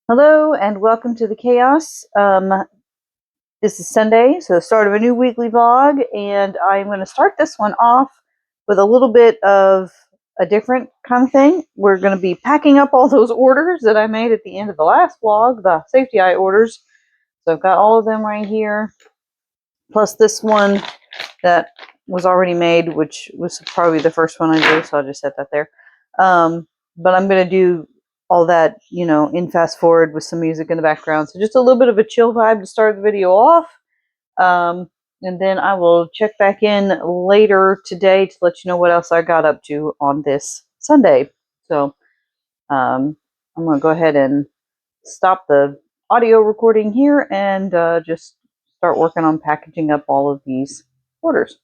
Hello and welcome to the chaos. This is Sunday, so the start of a new weekly vlog, and I'm going to start this one off with a little bit of a different kind of thing. We're going to be packing up all those orders that I made at the end of the last vlog, the safety eye orders. So I've got all of them right here, plus this one that was already made, which was probably the first one I did, so I'll just set that there. But I'm going to do all that, in fast forward with some music in the background. So just a little bit of a chill vibe to start the video off. And then I will check back in later today to let you know what else I got up to on this Sunday. So I'm going to go ahead and stop the audio recording here and just start working on packaging up all of these orders.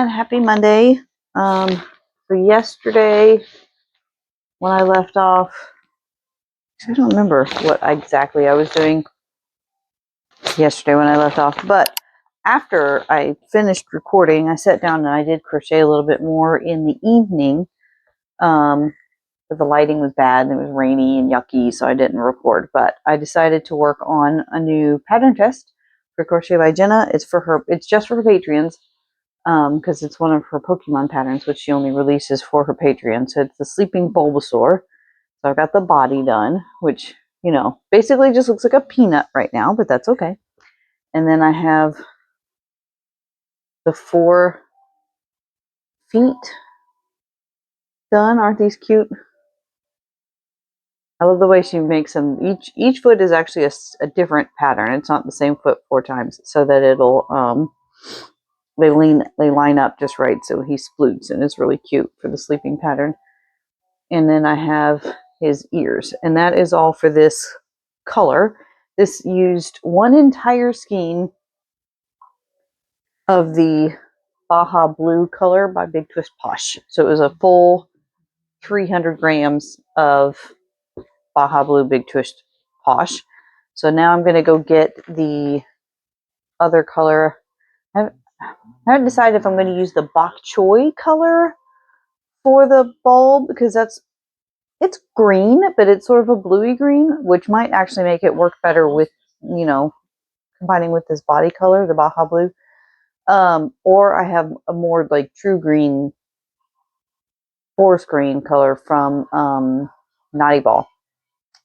and happy Monday. So yesterday when I left off, I don't remember what exactly I was doing yesterday when I left off, but after I finished recording, I sat down and I did crochet a little bit more in the evening. But the lighting was bad and it was rainy and yucky, so I didn't record. But I decided to work on a new pattern test for Crochet by Jenna. It's just for her Patreons, because it's one of her Pokemon patterns, which she only releases for her Patreon. So it's the Sleeping Bulbasaur. So I've got the body done, which, basically just looks like a peanut right now, but that's okay. And then I have the 4 feet done. Aren't these cute? I love the way she makes them. Each foot is actually a different pattern. It's not the same foot 4 times, so that it'll they line up just right, so he sploots, and it's really cute for the sleeping pattern. And then I have his ears, and that is all for this color. This used one entire skein of the Baja Blue color by Big Twist Posh. So it was a full 300 grams of Baja Blue Big Twist Posh. So now I'm going to go get the other color. I haven't decided if I'm going to use the bok choy color for the bulb, because it's green, but it's sort of a bluey green, which might actually make it work better with, combining with this body color, the Baja Blue. Or I have a more like true green, forest green color from Naughty Ball.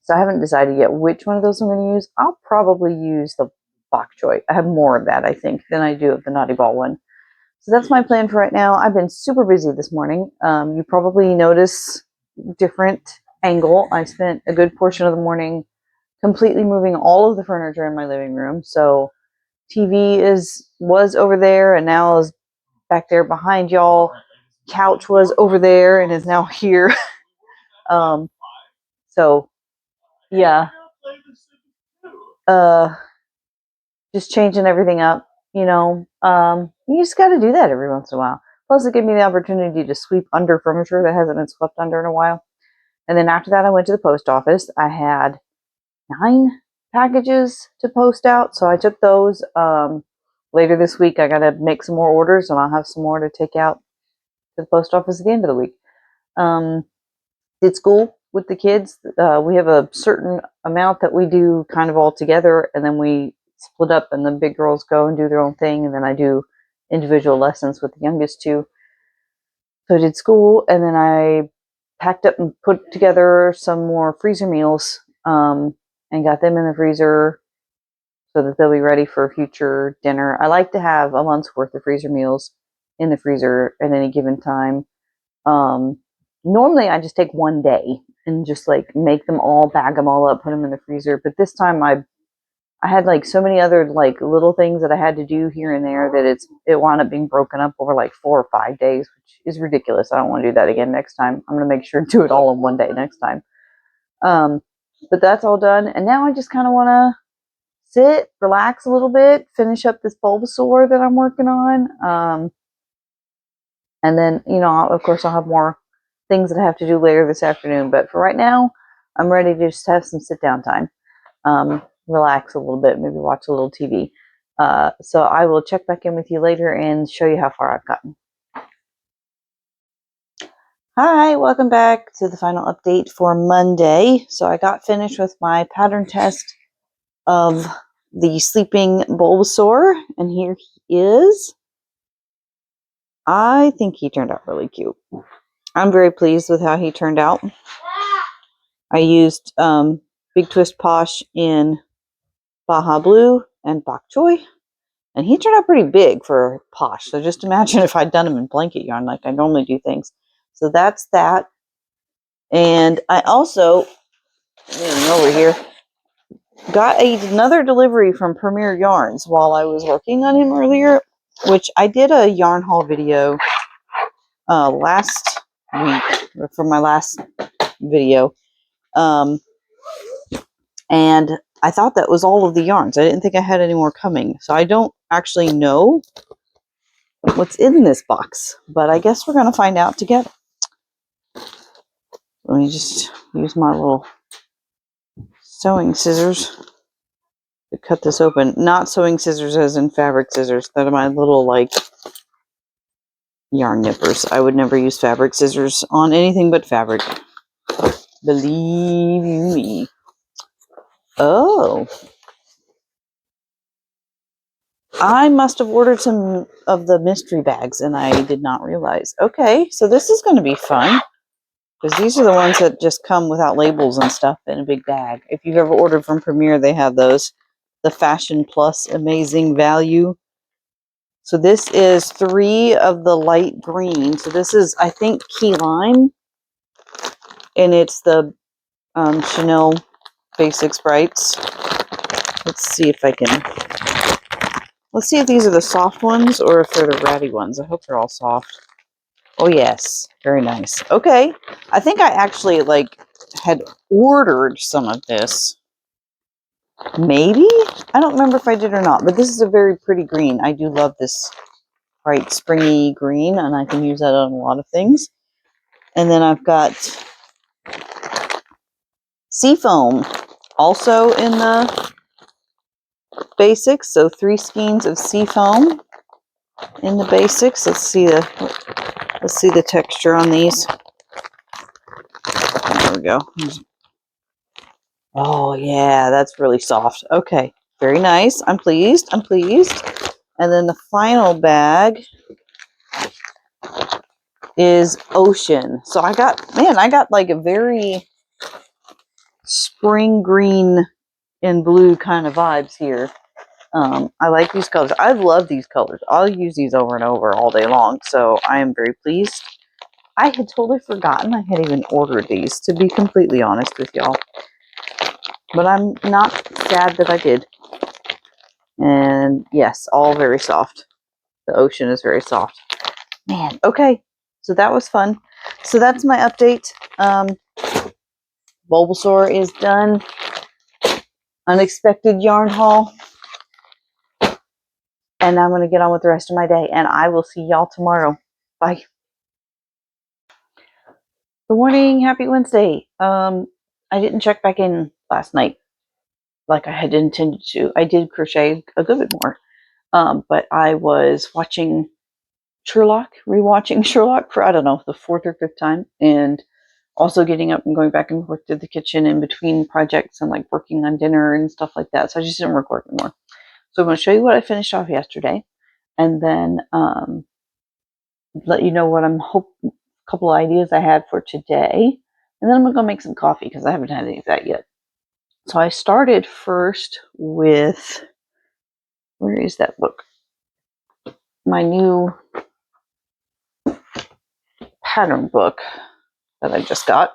So I haven't decided yet which one of those I'm going to use. I'll probably use the bok choy. I have more of that, I think, than I do of the Naughty Ball one. So that's my plan for right now. I've been super busy this morning. You probably notice different angle. I spent a good portion of the morning completely moving all of the furniture in my living room. So TV was over there and now is back there behind y'all. Couch was over there and is now here. So yeah. Just changing everything up, you just got to do that every once in a while. Plus, it gave me the opportunity to sweep under furniture that hasn't been swept under in a while. And then after that, I went to the post office. I had 9 packages to post out, so I took those. Later this week, I got to make some more orders, and I'll have some more to take out to the post office at the end of the week. Did school with the kids. We have a certain amount that we do kind of all together, and then we split up and the big girls go and do their own thing, and then I do individual lessons with the youngest 2. So I did school, and then I packed up and put together some more freezer meals, and got them in the freezer so that they'll be ready for future dinner. I like to have a month's worth of freezer meals in the freezer at any given time. Normally I just take one day and just like make them all, bag them all up, put them in the freezer. But this time I had like so many other like little things that I had to do here and there that it wound up being broken up over like 4 or 5 days, which is ridiculous. I don't want to do that again next time. I'm going to make sure to do it all in one day next time. But that's all done. And now I just kind of want to sit, relax a little bit, finish up this Bulbasaur that I'm working on. And then, of course I'll have more things that I have to do later this afternoon. But for right now, I'm ready to just have some sit down time. Relax a little bit, maybe watch a little TV. So I will check back in with you later and show you how far I've gotten. Hi, welcome back to the final update for Monday. So I got finished with my pattern test of the Sleeping Bulbasaur, and here he is. I think he turned out really cute. I'm very pleased with how he turned out. I used Big Twist Posh in Baja Blue and Bok Choy, and he turned out pretty big for Posh. So just imagine if I'd done him in blanket yarn like I normally do things. So that's that. And I also, over here, got another delivery from Premier Yarns while I was working on him earlier, which I did a yarn haul video last week for my last video. And I thought that was all of the yarns. I didn't think I had any more coming. So I don't actually know what's in this box, but I guess we're going to find out together. Let me just use my little sewing scissors to cut this open. Not sewing scissors as in fabric scissors. That are my little, like, yarn nippers. I would never use fabric scissors on anything but fabric. Believe you me. Oh. I must have ordered some of the mystery bags and I did not realize. Okay, so this is going to be fun. Because these are the ones that just come without labels and stuff in a big bag. If you've ever ordered from Premier, they have those. The Fashion Plus Amazing Value. So this is 3 of the light green. So this is, I think, key lime. And it's the Chanel Basics Brights. Let's see if I can... Let's see if these are the soft ones or if they're the ratty ones. I hope they're all soft. Oh, yes. Very nice. Okay. I think I actually, like, had ordered some of this. Maybe? I don't remember if I did or not, but this is a very pretty green. I do love this bright springy green, and I can use that on a lot of things. And then I've got Seafoam, also in the basics. So 3 skeins of Seafoam in the basics. Let's see the texture on these. There we go. Oh yeah, that's really soft. Okay, very nice. I'm pleased. I'm pleased. And then the final bag is Ocean. So I got like a very spring green and blue kind of vibes here. I like these colors. I love these colors. I'll use these over and over all day long. So I am very pleased. I had totally forgotten I had even ordered these, to be completely honest with y'all. But I'm not sad that I did. And yes, all very soft. The Ocean is very soft. Man, okay. So that was fun. So that's my update. Bulbasaur is done. Unexpected yarn haul. And I'm going to get on with the rest of my day. And I will see y'all tomorrow. Bye. Good morning. Happy Wednesday. I didn't check back in last night like I had intended to. I did crochet a good bit more. But I was watching rewatching Sherlock for, I don't know, the 4th or 5th time. And also getting up and going back and forth to the kitchen in between projects and like working on dinner and stuff like that. So I just didn't record anymore. So I'm going to show you what I finished off yesterday. And then let you know what a couple of ideas I had for today. And then I'm going to go make some coffee because I haven't had any of that yet. So I started first with, where is that book? My new pattern book that I just got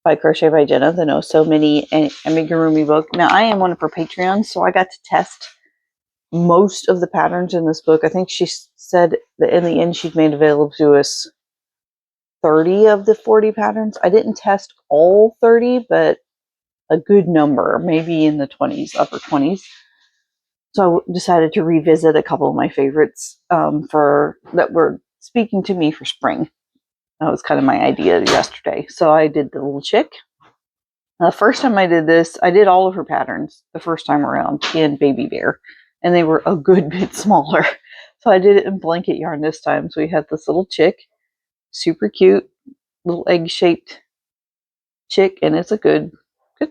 by Crochet by Jenna, the No So Many Amigurumi book. Now, I am one of her Patreons, so I got to test most of the patterns in this book. I think she said that in the end she'd made available to us 30 of the 40 patterns. I didn't test all 30, but a good number, maybe in the 20s, upper 20s. So I decided to revisit a couple of my favorites that were speaking to me for spring. That was kind of my idea yesterday. So I did the little chick. The first time I did this, I did all of her patterns the first time around in Baby Bear, and they were a good bit smaller. So I did it in blanket yarn this time. So we had this little chick, super cute, little egg-shaped chick, and it's a good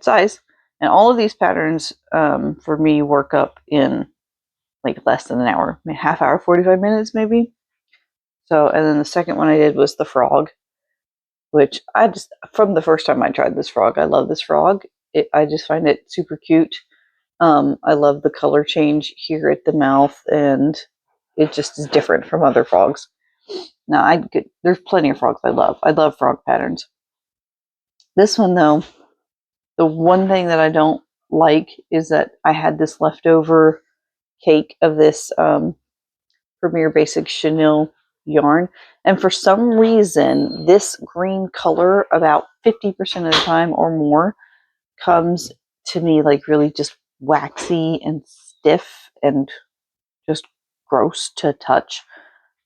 size. And all of these patterns for me work up in like less than an hour, half hour, 45 minutes maybe. So, and then the second one I did was the frog, which from the first time I tried this frog, I love this frog. I just find it super cute. I love the color change here at the mouth, and it just is different from other frogs. Now, there's plenty of frogs I love. I love frog patterns. This one, though, the one thing that I don't like is that I had this leftover cake of this Premier Basic Chenille yarn, and for some reason this green color about 50% of the time or more comes to me like really just waxy and stiff and just gross to touch.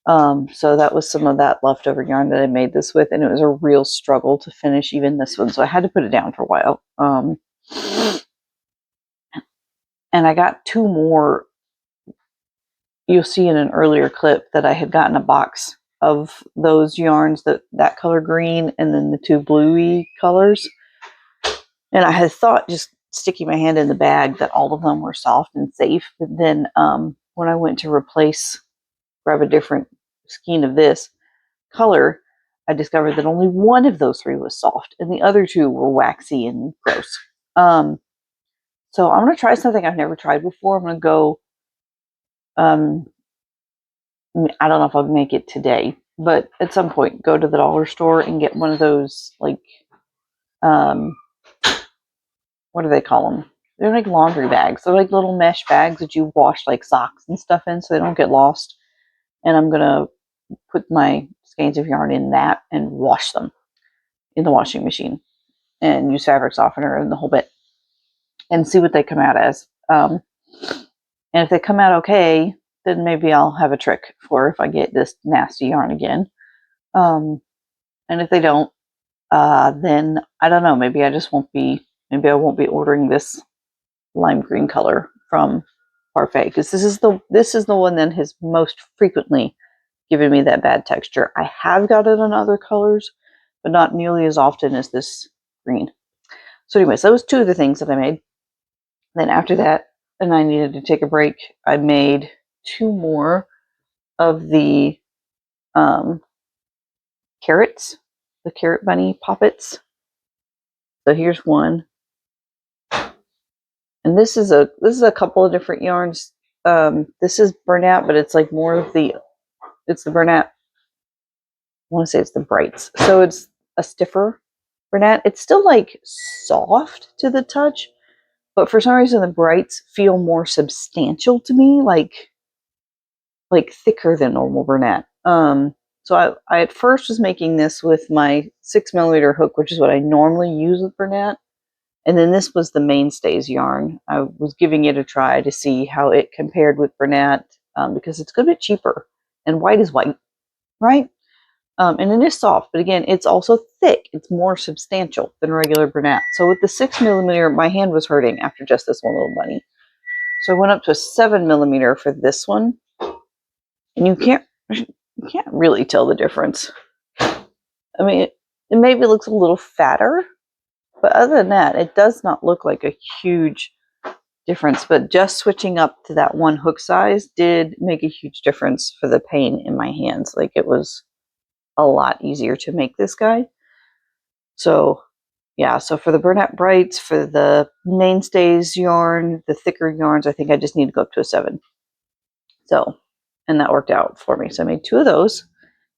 So that was some of that leftover yarn that I made this with, and it was a real struggle to finish even this one, so I had to put it down for a while. And I got 2 more. You'll see in an earlier clip that I had gotten a box of those yarns, that color green and then the 2 bluey colors. And I had thought, just sticking my hand in the bag, that all of them were soft and safe. But then when I went to grab a different skein of this color, I discovered that only one of those 3 was soft and the other 2 were waxy and gross. So I'm going to try something I've never tried before. I'm going to go, I don't know if I'll make it today, but at some point go to the dollar store and get one of those, like, what do they call them? They're like laundry bags. They're like little mesh bags that you wash like socks and stuff in so they don't get lost. And I'm going to put my skeins of yarn in that and wash them in the washing machine and use fabric softener and the whole bit and see what they come out as. And if they come out okay, then maybe I'll have a trick for if I get this nasty yarn again. And if they don't, then I don't know. Maybe I won't be ordering this lime green color from Parfait, because this is the one that has most frequently given me that bad texture. I have got it in other colors, but not nearly as often as this green. So anyways, that was 2 of the things that I made. Then after that, and I needed to take a break, I made 2 more of the carrots, the carrot bunny poppets. So here's one. And this is a couple of different yarns. This is burnout, but it's like more of it's the burnout. I want to say it's the brights. So it's a stiffer burnout. It's still like soft to the touch, but for some reason the brights feel more substantial to me, like thicker than normal burnout. So I at first was making this with my 6mm hook, which is what I normally use with burnout. And then this was the mainstays yarn. I was giving it a try to see how it compared with Bernat, because it's a bit cheaper, and white is white, right? And it is soft, but again, it's also thick. It's more substantial than regular Bernat. So with the 6mm, my hand was hurting after just this one little bunny. So I went up to a 7mm for this one, and you can't really tell the difference. I mean, it maybe looks a little fatter, but other than that, it does not look like a huge difference. But just switching up to that one hook size did make a huge difference for the pain in my hands. Like, it was a lot easier to make this guy. So yeah, so for the Bernat Brights, for the mainstays yarn, the thicker yarns, I think I just need to go up to a 7. So, and that worked out for me. So I made 2 of those.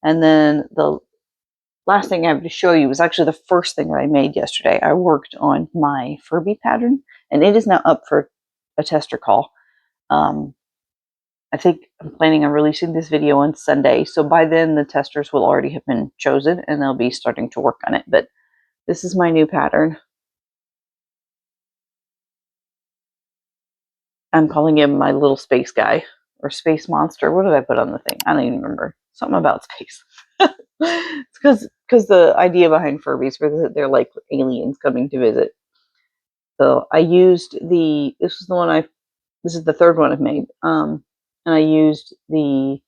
And then the last thing I have to show you was actually the first thing that I made yesterday. I worked on my Furby pattern, and it is now up for a tester call. I think I'm planning on releasing this video on Sunday, so by then the testers will already have been chosen and they'll be starting to work on it. But this is my new pattern. I'm calling him my little space guy, or space monster. What did I put on the thing? I don't even remember. Something about space. It's because the idea behind Furbies was they're like aliens coming to visit. So I used this is the 3rd one I've made. And I used the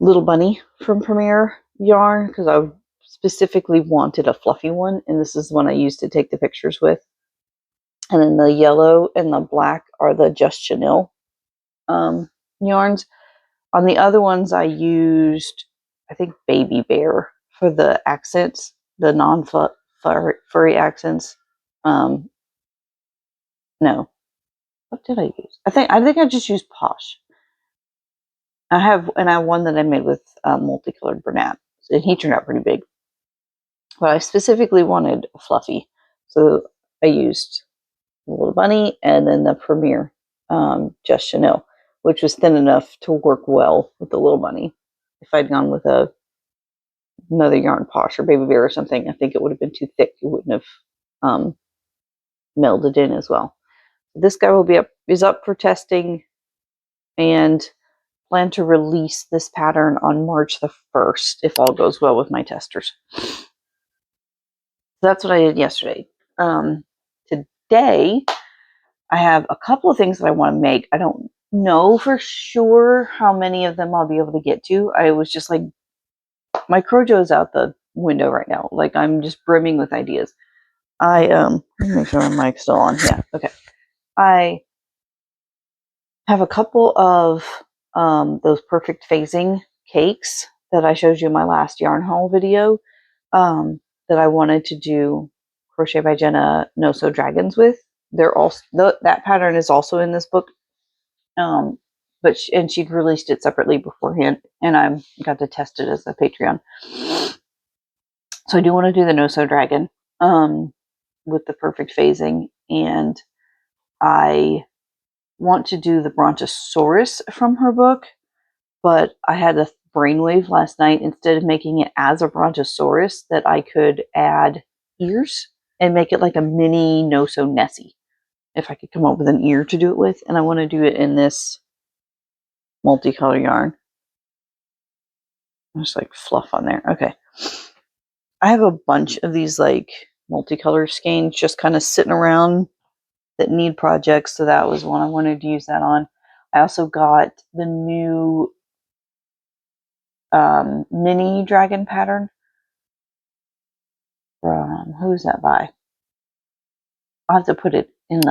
little bunny from Premier yarn because I specifically wanted a fluffy one, and this is the one I used to take the pictures with. And then the yellow and the black are the Just Chanel yarns. On the other ones, I used, I think, Baby Bear for the accents, the non-furry accents. No, what did I use? I think I just used Posh. I have one that I made with multicolored Bernat, and he turned out pretty big. But I specifically wanted a fluffy, so I used the little bunny and then the Premier Just Chanel, which was thin enough to work well with the little bunny. If I'd gone with another yarn, Posh or Baby Bear or something, I think it would have been too thick. It wouldn't have melded in as well. This guy is up for testing, and plan to release this pattern on March the 1st, if all goes well with my testers. So that's what I did yesterday. Today, I have a couple of things that I want to make. I don't know for sure how many of them I'll be able to get to. I was just like, my Crojo's out the window right now. Like, I'm just brimming with ideas. Let me make sure my mic's still on. Yeah, okay. I have a couple of those perfect phasing cakes that I showed you in my last yarn haul video that I wanted to do Crochet by Jenna No Sew Dragons with. They're also that pattern is also in this book, but she'd released it separately beforehand, and I got to test it as a Patreon. So I do want to do the No Sew Dragon with the perfect phasing, and I want to do the brontosaurus from her book, but I had a brainwave last night, instead of making it as a brontosaurus, that I could add ears and make it like a mini no-sew Nessie, if I could come up with an ear to do it with. And I want to do it in this multicolor yarn. Just like fluff on there. Okay. I have a bunch of these like multicolor skeins just kind of sitting around that need projects, so that was one I wanted to use that on. I also got the new mini dragon pattern from, who's that by? I'll have to put it in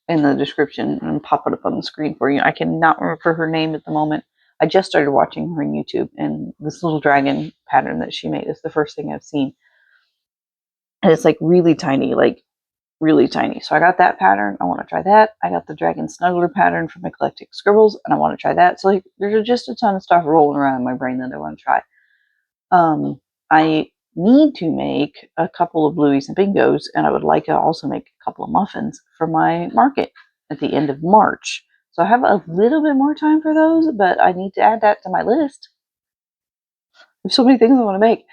the description and pop it up on the screen for you. I cannot remember her name at the moment. I just started watching her on YouTube, and this little dragon pattern that she made is the first thing I've seen. And it's like really tiny, like really tiny. So I got that pattern. I want to try that. I got the dragon snuggler pattern from Eclectic Scribbles, and I want to try that. So like, there's just a ton of stuff rolling around in my brain that I want to try. I need to make a couple of blueies and bingos, and I would like to also make a couple of muffins for my market at the end of March. So I have a little bit more time for those, but I need to add that to my list. There's so many things I want to make.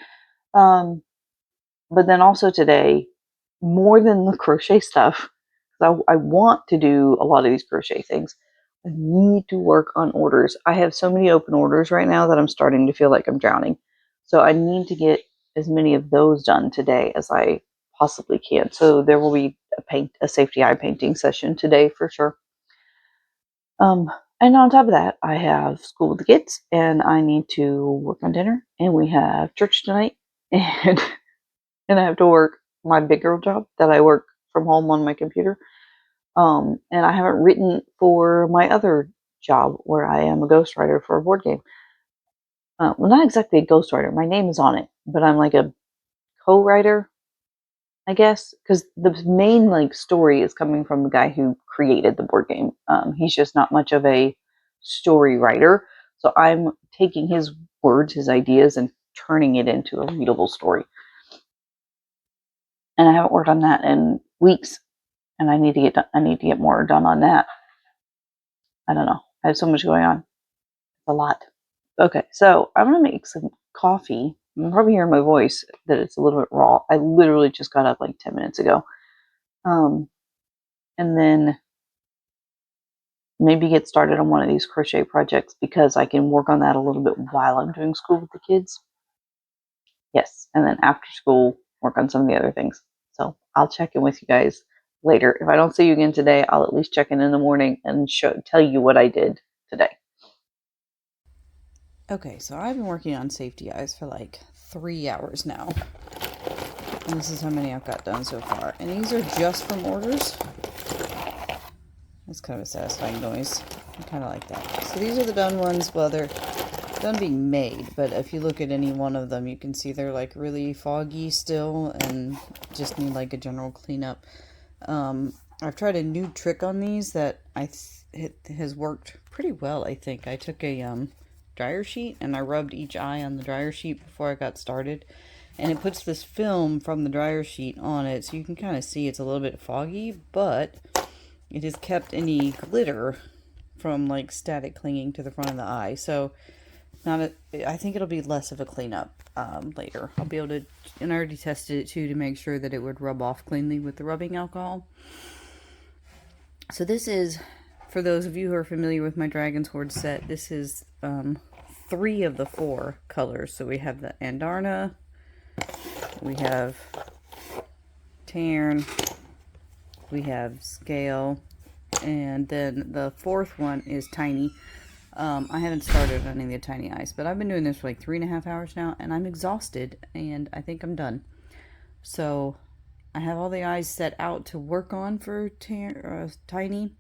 But then also today, more than the crochet stuff, because I want to do a lot of these crochet things, I need to work on orders. I have so many open orders right now that I'm starting to feel like I'm drowning. So I need to get as many of those done today as I possibly can. So there will be a safety eye painting session today for sure. And on top of that, I have school with the kids, and I need to work on dinner, and we have church tonight, and I have to work my big girl job that I work from home on my computer. And I haven't written for my other job where I am a ghostwriter for a board game. Well, not exactly a ghostwriter. My name is on it, but I'm like a co-writer, I guess, because the main like story is coming from the guy who created the board game. He's just not much of a story writer, so I'm taking his words, his ideas, and turning it into a readable story. And I haven't worked on that in weeks, and I need to get more done on that. I don't know. I have so much going on. It's a lot. Okay, so I'm gonna make some coffee. You can probably hear my voice that it's a little bit raw. I literally just got up like 10 minutes ago. And then maybe get started on one of these crochet projects, because I can work on that a little bit while I'm doing school with the kids. Yes, and then after school, work on some of the other things. So I'll check in with you guys later. If I don't see you again today, I'll at least check in the morning and tell you what I did today. Okay, so I've been working on safety eyes for like 3 hours now. And this is how many I've got done so far. And these are just from orders. That's kind of a satisfying noise. I kind of like that. So these are the done ones. Well, they're done being made, but if you look at any one of them, you can see they're like really foggy still and just need like a general cleanup. I've tried a new trick on these that it has worked pretty well, I think. I took a dryer sheet and I rubbed each eye on the dryer sheet before I got started. And it puts this film from the dryer sheet on it, so you can kind of see it's a little bit foggy, but it has kept any glitter from like static clinging to the front of the eye. So I think it'll be less of a cleanup later. I'll be able to, and I already tested it too to make sure that it would rub off cleanly with the rubbing alcohol. So this is For those of you who are familiar with my Dragon's Horde set, this is 3 of the 4 colors. So we have the Andarna, we have Tairn, we have Scale, and then the 4th one is Tiny. I haven't started on any of the Tiny Eyes, but I've been doing this for like 3.5 hours now, and I'm exhausted, and I think I'm done. So I have all the eyes set out to work on for Tiny,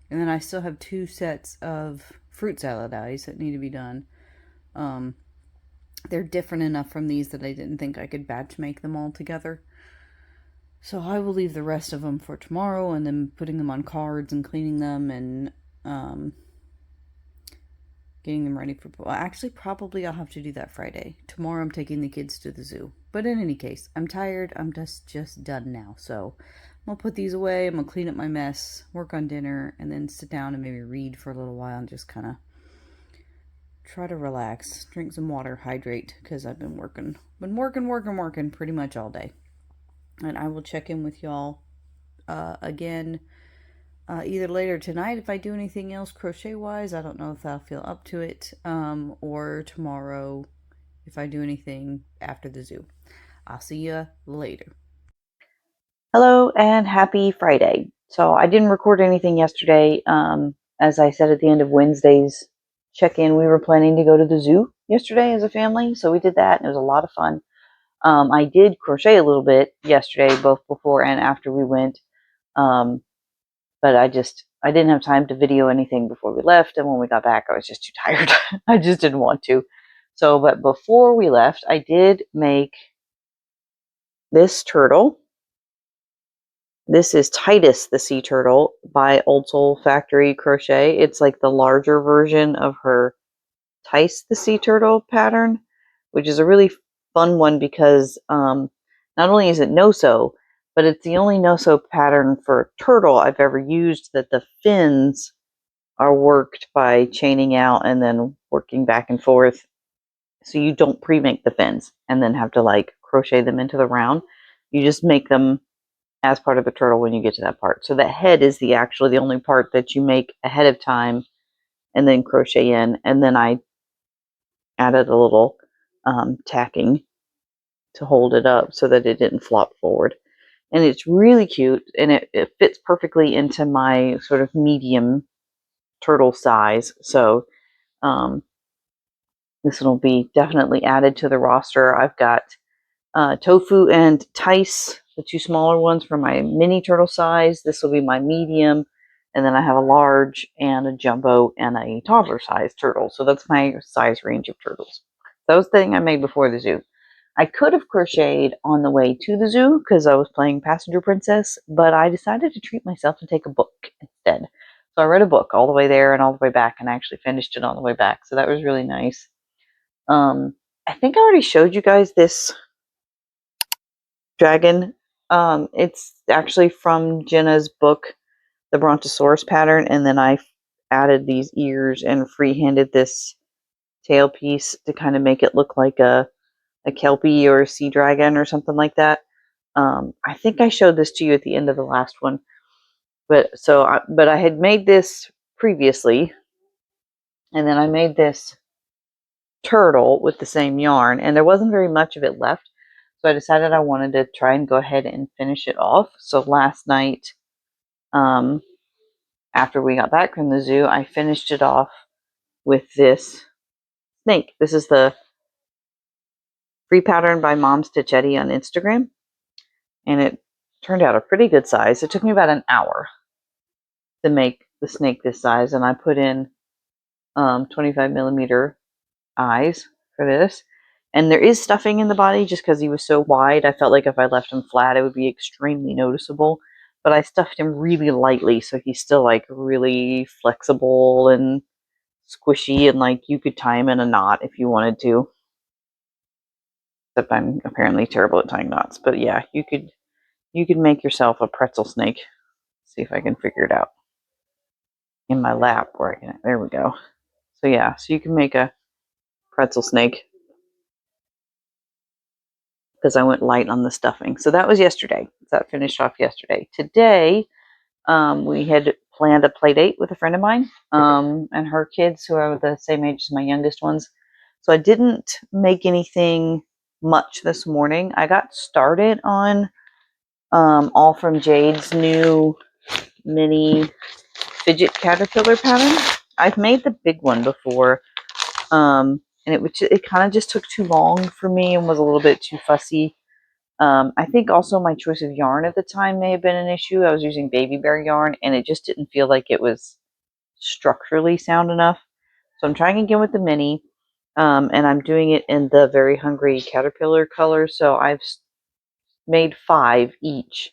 and then I still have 2 sets of fruit salad eyes that need to be done. They're different enough from these that I didn't think I could batch make them all together. So I will leave the rest of them for tomorrow, and then putting them on cards and cleaning them and getting them ready for... Well, actually, probably I'll have to do that Friday. Tomorrow I'm taking the kids to the zoo. But in any case, I'm tired. I'm just done now. So I'm going to put these away. I'm going to clean up my mess, work on dinner, and then sit down and maybe read for a little while and just kind of try to relax, drink some water, hydrate, because I've been working pretty much all day. And I will check in with y'all again either later tonight if I do anything else crochet wise. I don't know if I'll feel up to it, or tomorrow if I do anything after the zoo. I'll see you later. Hello and happy Friday. So I didn't record anything yesterday. As I said at the end of Wednesday's check-in, we were planning to go to the zoo yesterday as a family, so we did that, and it was a lot of fun. I did crochet a little bit yesterday, both before and after we went, but I didn't have time to video anything before we left, and when we got back, I was just too tired. I just didn't want to. So, but before we left, I did make this turtle. This is Titus the sea turtle by Old Soul Factory Crochet. It's like the larger version of her Tice the sea turtle pattern, which is a really fun one because not only is it no-sew, but it's the only no-sew pattern for turtle I've ever used that the fins are worked by chaining out and then working back and forth. So you don't pre-make the fins and then have to like crochet them into the round. You just make them as part of the turtle when you get to that part. So the head is actually the only part that you make ahead of time and then crochet in. And then I added a little tacking to hold it up so that it didn't flop forward. And it's really cute, and it fits perfectly into my sort of medium turtle size. So this will be definitely added to the roster. I've got Tofu and Tice, the 2 smaller ones for my mini turtle size. This will be my medium. And then I have a large and a jumbo and a toddler size turtle. So that's my size range of turtles. That was the thing I made before the zoo. I could have crocheted on the way to the zoo because I was playing Passenger Princess, but I decided to treat myself and take a book instead. So I read a book all the way there and all the way back, and I actually finished it on the way back. So that was really nice. I think I already showed you guys this dragon. It's actually from Jenna's book, the brontosaurus pattern, and then I added these ears and freehanded this tail piece to kind of make it look like a kelpie or a sea dragon or something like that. I think I showed this to you at the end of the last one, but I had made this previously, and then I made this turtle with the same yarn, and there wasn't very much of it left. So I decided I wanted to try and go ahead and finish it off. So last night, after we got back from the zoo, I finished it off with this snake. This is the free pattern by Mom Stitchetti on Instagram, and it turned out a pretty good size. It took me about an hour to make the snake this size, and I put in 25 millimeter eyes for this. And there is stuffing in the body just because he was so wide. I felt like if I left him flat, it would be extremely noticeable. But I stuffed him really lightly, so he's still like really flexible and squishy, and like you could tie him in a knot if you wanted to. Except I'm apparently terrible at tying knots. But yeah, you could make yourself a pretzel snake. See if I can figure it out. In my lap where I can, there we go. So yeah, so you can make a pretzel snake because I went light on the stuffing. So that was yesterday. That finished off yesterday. Today, we had planned a play date with a friend of mine and her kids who are the same age as my youngest ones. So I didn't make anything much this morning. I got started on all from Jade's new mini fidget caterpillar pattern. I've made the big one before, and it kind of just took too long for me and was a little bit too fussy. I think also my choice of yarn at the time may have been an issue. I was using baby bear yarn, and it just didn't feel like it was structurally sound enough. So I'm trying again with the mini, and I'm doing it in the Very Hungry Caterpillar color. So I've made 5 each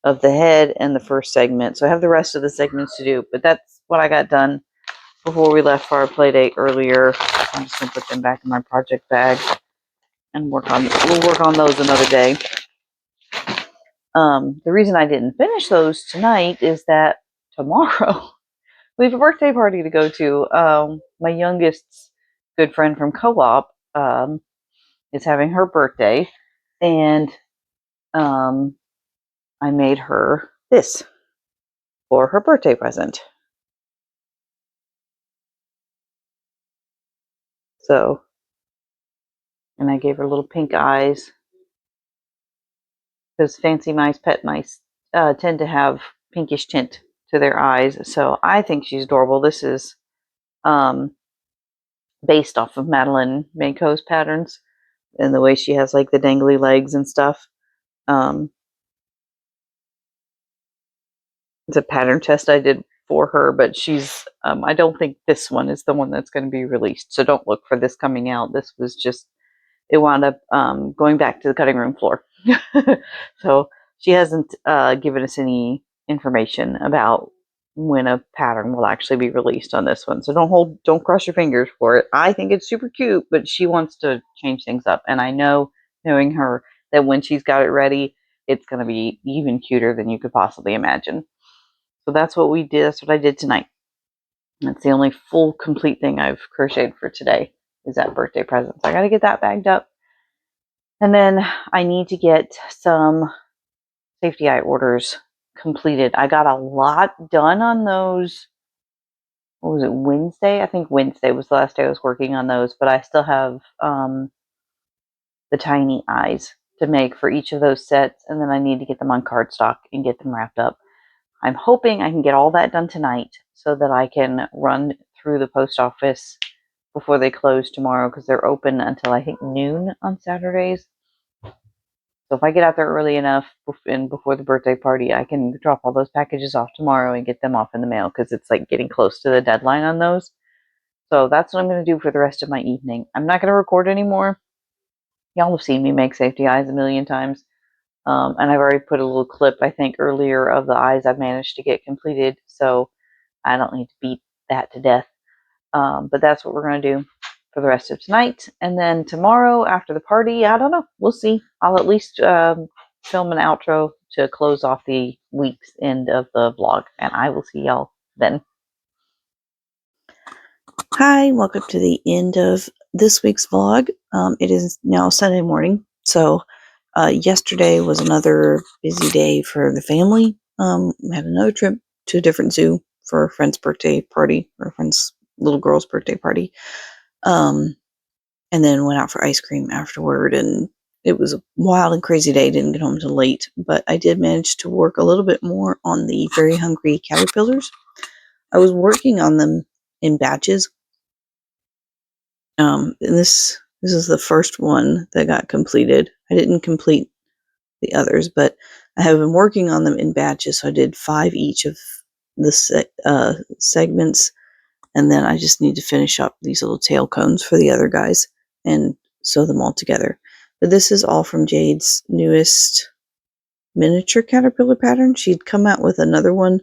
of the head and the first segment. So I have the rest of the segments to do, but that's what I got done before we left for our play date earlier. I'm just gonna put them back in my project bag and we'll work on those another day. The reason I didn't finish those tonight is that tomorrow we have a birthday party to go to. My youngest's good friend from co-op is having her birthday, and I made her this for her birthday present. So, and I gave her little pink eyes because fancy mice, pet mice, tend to have pinkish tint to their eyes. So I think she's adorable. This is based off of Madeline Mako's patterns and the way she has like the dangly legs and stuff. It's a pattern test I did for her, but she's I don't think this one is the one that's going to be released. So don't look for this coming out. This was just, it wound up going back to the cutting room floor. So she hasn't given us any information about when a pattern will actually be released on this one. So don't cross your fingers for it. I think it's super cute, but she wants to change things up. And I know, knowing her, that when she's got it ready, it's going to be even cuter than you could possibly imagine. So that's what we did. That's what I did tonight. That's the only full complete thing I've crocheted for today, is that birthday present. So I got to get that bagged up. And then I need to get some safety eye orders completed. I got a lot done on those. What was it, Wednesday? I think Wednesday was the last day I was working on those, but I still have the tiny eyes to make for each of those sets, and then I need to get them on cardstock and get them wrapped up. I'm hoping I can get all that done tonight so that I can run through the post office before they close tomorrow, because they're open until I think noon on Saturdays. So if I get out there early enough and before the birthday party, I can drop all those packages off tomorrow and get them off in the mail, because it's like getting close to the deadline on those. So that's what I'm going to do for the rest of my evening. I'm not going to record anymore. Y'all have seen me make safety eyes a million times. And I've already put a little clip, I think, earlier of the eyes I've managed to get completed. So I don't need to beat that to death. But that's what we're going to do for the rest of tonight. And then tomorrow after the party, I don't know. We'll see. I'll at least film an outro to close off the week's end of the vlog. And I will see y'all then. Hi, welcome to the end of this week's vlog. It is now Sunday morning. So yesterday was another busy day for the family. We had another trip to a different zoo for a friend's birthday party, or a friend's little girl's birthday party. And then went out for ice cream afterward, and it was a wild and crazy day. Didn't get home till late, but I did manage to work a little bit more on the Very Hungry Caterpillars. I was working on them in batches. And this is the first one that got completed. I didn't complete the others, but I have been working on them in batches. So I did 5 each of the segments, and then I just need to finish up these little tail cones for the other guys and sew them all together. But this is all from Jade's newest miniature caterpillar pattern. She'd come out with another one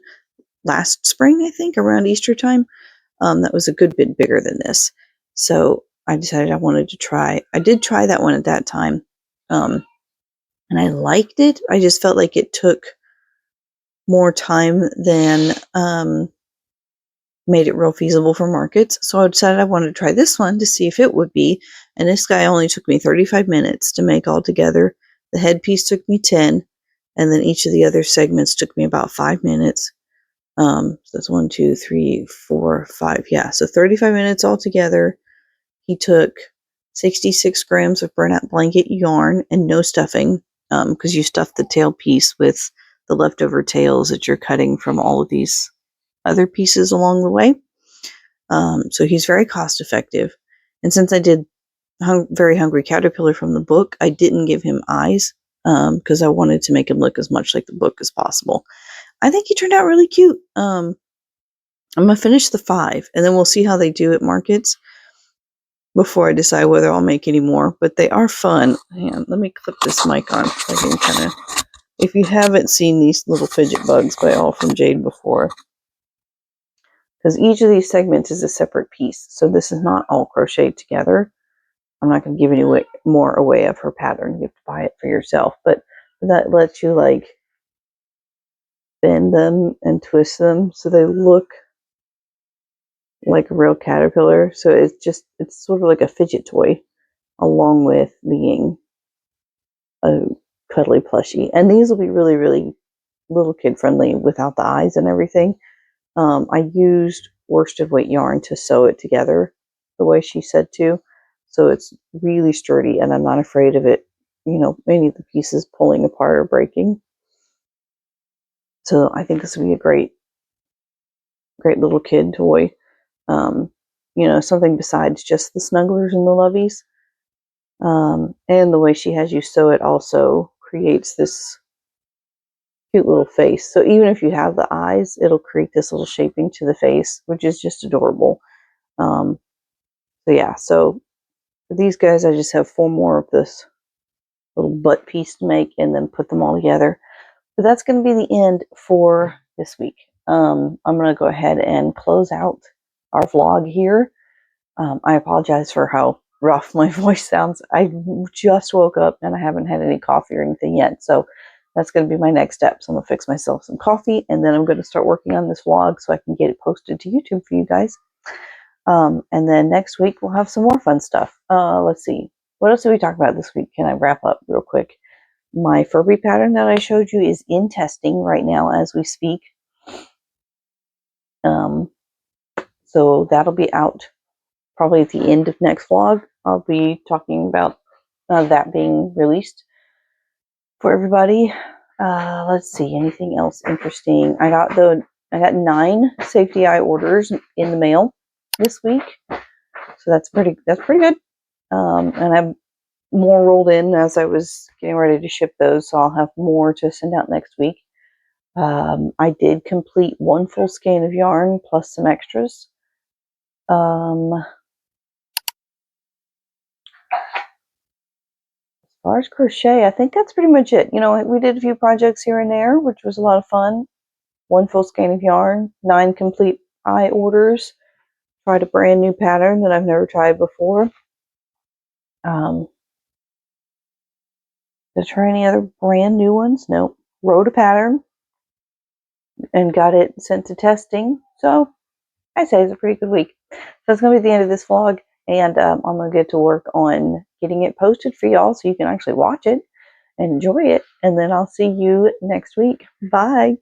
last spring, I think, around Easter time. That was a good bit bigger than this. So I decided I wanted to try. I did try that one at that time. And I liked it. I just felt like it took more time than made it real feasible for markets. So I decided I wanted to try this one to see if it would be. And this guy only took me 35 minutes to make all together. The headpiece took me 10. And then each of the other segments took me about 5 minutes. So that's 1, 2, 3, 4, 5. Yeah, so 35 minutes altogether. He took 66 grams of burnout blanket yarn and no stuffing, because you stuff the tail piece with the leftover tails that you're cutting from all of these other pieces along the way. So he's very cost effective. And since I did Very Hungry Caterpillar from the book, I didn't give him eyes, because I wanted to make him look as much like the book as possible. I think he turned out really cute. I'm going to finish the 5, and then we'll see how they do at markets before I decide whether I'll make any more. But they are fun. Hang on, let me clip this mic on so I can kind of... If you haven't seen these little fidget bugs by All From Jade before, because each of these segments is a separate piece, so this is not all crocheted together. I'm not going to give any more away of her pattern. You have to buy it for yourself. But that lets you like bend them and twist them so they look like a real caterpillar. So it's sort of like a fidget toy along with being a cuddly plushie. And these will be really, really little kid friendly without the eyes and everything. I used worsted weight yarn to sew it together the way she said to. So it's really sturdy and I'm not afraid of it, any of the pieces pulling apart or breaking. So I think this would be a great little kid toy. Something besides just the snugglers and the loveys. And the way she has you sew it also creates this cute little face. So even if you have the eyes, it'll create this little shaping to the face, which is just adorable. So yeah, so for these guys, I just have 4 more of this little butt piece to make and then put them all together. But that's going to be the end for this week. I'm going to go ahead and close out our vlog here. I apologize for how rough my voice sounds. I just woke up and I haven't had any coffee or anything yet. So that's going to be my next step. So I'm going to fix myself some coffee and then I'm going to start working on this vlog so I can get it posted to YouTube for you guys. And then next week we'll have some more fun stuff. Let's see. What else did we talk about this week? Can I wrap up real quick? My Furby pattern that I showed you is in testing right now as we speak. So that'll be out probably at the end of next vlog. I'll be talking about that being released for everybody. Let's see, anything else interesting? I got 9 safety eye orders in the mail this week, so that's pretty good. And I've more rolled in as I was getting ready to ship those, so I'll have more to send out next week. I did complete 1 full skein of yarn plus some extras. As far as crochet, I think that's pretty much it. We did a few projects here and there, which was a lot of fun. 1 full skein of yarn, 9 complete eye orders. Tried a brand new pattern that I've never tried before. Did I try any other brand new ones? Nope. Wrote a pattern and got it sent to testing. So I say it's a pretty good week. So that's going to be the end of this vlog. And I'm going to get to work on getting it posted for y'all so you can actually watch it and enjoy it. And then I'll see you next week. Bye.